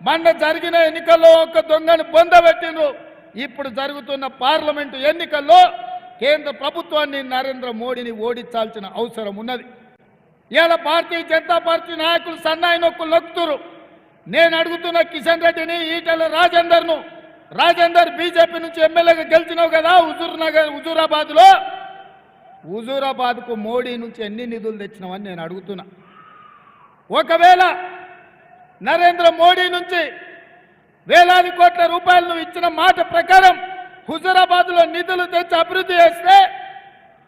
మొన్న జరిగిన ఎన్నికల్లో ఒక దొంగను పొందబెట్టిండ్రు. ఇప్పుడు జరుగుతున్న పార్లమెంటు ఎన్నికల్లో కేంద్ర ప్రభుత్వాన్ని నరేంద్ర మోడీని ఓడించాల్సిన అవసరం ఉన్నది. ఇవాళ భారతీయ జనతా పార్టీ నాయకులు సన్నాయి నొక్కులు నొక్కుతురు. నేను అడుగుతున్న కిషన్ రెడ్డిని, ఈటెల రాజేందర్ బీజేపీ నుంచి ఎమ్మెల్యేగా గెలిచినావు కదా హుజూరాబాద్కు మోడీ నుంచి ఎన్ని నిధులు తెచ్చినావని నేను అడుగుతున్నా. ఒకవేళ నరేంద్ర మోడీ నుంచి వేలాది కోట్ల రూపాయలు నువ్వు ఇచ్చిన మాట ప్రకారం హుజూరాబాద్లో నిధులు తెచ్చి అభివృద్ధి చేస్తే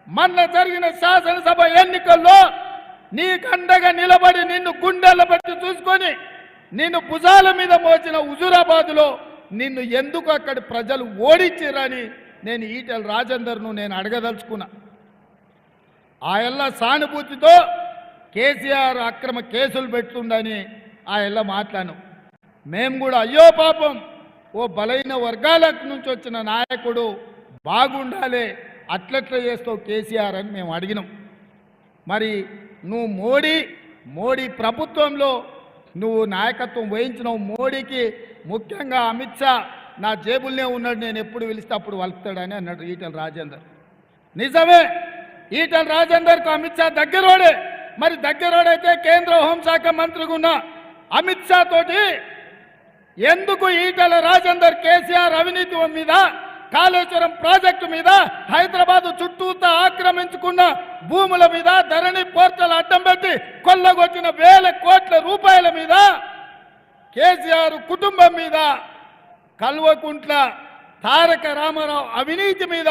మొన్న జరిగిన శాసనసభ ఎన్నికల్లో నీకు అండగా నిలబడి నిన్ను గుండెల్లో పెట్టి చూసుకొని నిన్ను భుజాల మీద మోచిన హుజూరాబాద్లో నిన్ను ఎందుకు అక్కడి ప్రజలు ఓడించారని నేను ఈటెల రాజేందర్ను నేను అడగదలుచుకున్నా. ఆయల్ల సానుభూతితో కేసీఆర్ అక్రమ కేసులు పెడుతుండని ఆయల్ల మాట్లాడాను. మేము కూడా అయ్యో పాపం ఓ బలైన వర్గాల నుంచి వచ్చిన నాయకుడు బాగుండాలి, అట్లట్లా చేస్తావు కేసీఆర్ అని మేము అడిగినాం. మరి నువ్వు మోడీ ప్రభుత్వంలో నువ్వు నాయకత్వం వహించినావు. మోడీకి ముఖ్యంగా అమిత్ షా నా జేబుల్నే ఉన్నాడు, నేను ఎప్పుడు పిలిస్తే అప్పుడు వలుపుతాడని అన్నాడు ఈటెల రాజేందర్. నిజమే, ఈటెల రాజేందర్కు అమిత్ షా దగ్గరోడే. మరి దగ్గరోడైతే కేంద్ర హోంశాఖ మంత్రిగా ఉన్న అమిత్ షా తోటి ఎందుకు ఈటెల రాజేందర్ కేసీఆర్ అవినీతి మీద, కాళేశ్వరం ప్రాజెక్టు మీద, హైదరాబాద్ చుట్టూతా ఆక్రమించుకున్న భూముల మీద, ధరణి పోర్టల్ అడ్డం పెట్టి కొల్లగొట్టిన వేల కోట్ల రూపాయల మీద, కేసీఆర్ కుటుంబం మీద, కల్వకుంట్ల తారక రామారావు అవినీతి మీద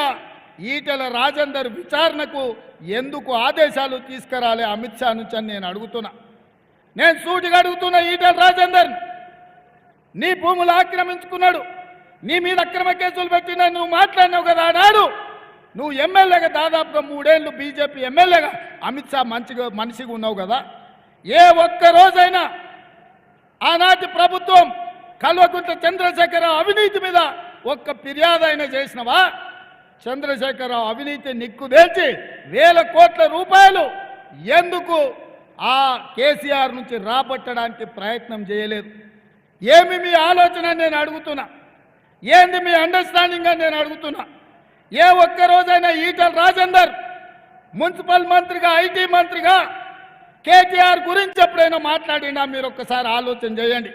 ఈటెల రాజేందర్ విచారణకు ఎందుకు ఆదేశాలు తీసుకురాలే అమిత్ షా నుంచి అని నేను అడుగుతున్నా. నేను సూటిగా అడుగుతున్నా, ఈటెల రాజేందర్ నీ భూములు ఆక్రమించుకున్నాడు, నీ మీద అక్రమ కేసులు పెట్టినా నువ్వు మాట్లాడినావు కదా. ఆనాడు నువ్వు ఎమ్మెల్యేగా దాదాపుగా 3 ఏళ్ళు బీజేపీ ఎమ్మెల్యేగా అమిత్ షా మనిషిగా ఉన్నావు కదా. ఏ ఒక్క రోజైనా ఆనాటి ప్రభుత్వం కల్వకుంట్ల చంద్రశేఖరరావు అవినీతి మీద ఒక్క ఫిర్యాదు అయినా చేసినవా? చంద్రశేఖరరావు అవినీతి నిక్కుదేల్చి వేల కోట్ల రూపాయలు ఎందుకు ఆ కేసీఆర్ నుంచి రాబట్టడానికి ప్రయత్నం చేయలేదు? ఏమి మీ ఆలోచన నేను అడుగుతున్నా, ఏంది మీ అండర్స్టాండింగ్ అని నేను అడుగుతున్నా. ఏ ఒక్క రోజైనా ఈటెల రాజేందర్ మున్సిపల్ మంత్రిగా, ఐటీ మంత్రిగా కేటీఆర్ గురించి ఎప్పుడైనా మాట్లాడినా మీరు ఒక్కసారి ఆలోచన చేయండి.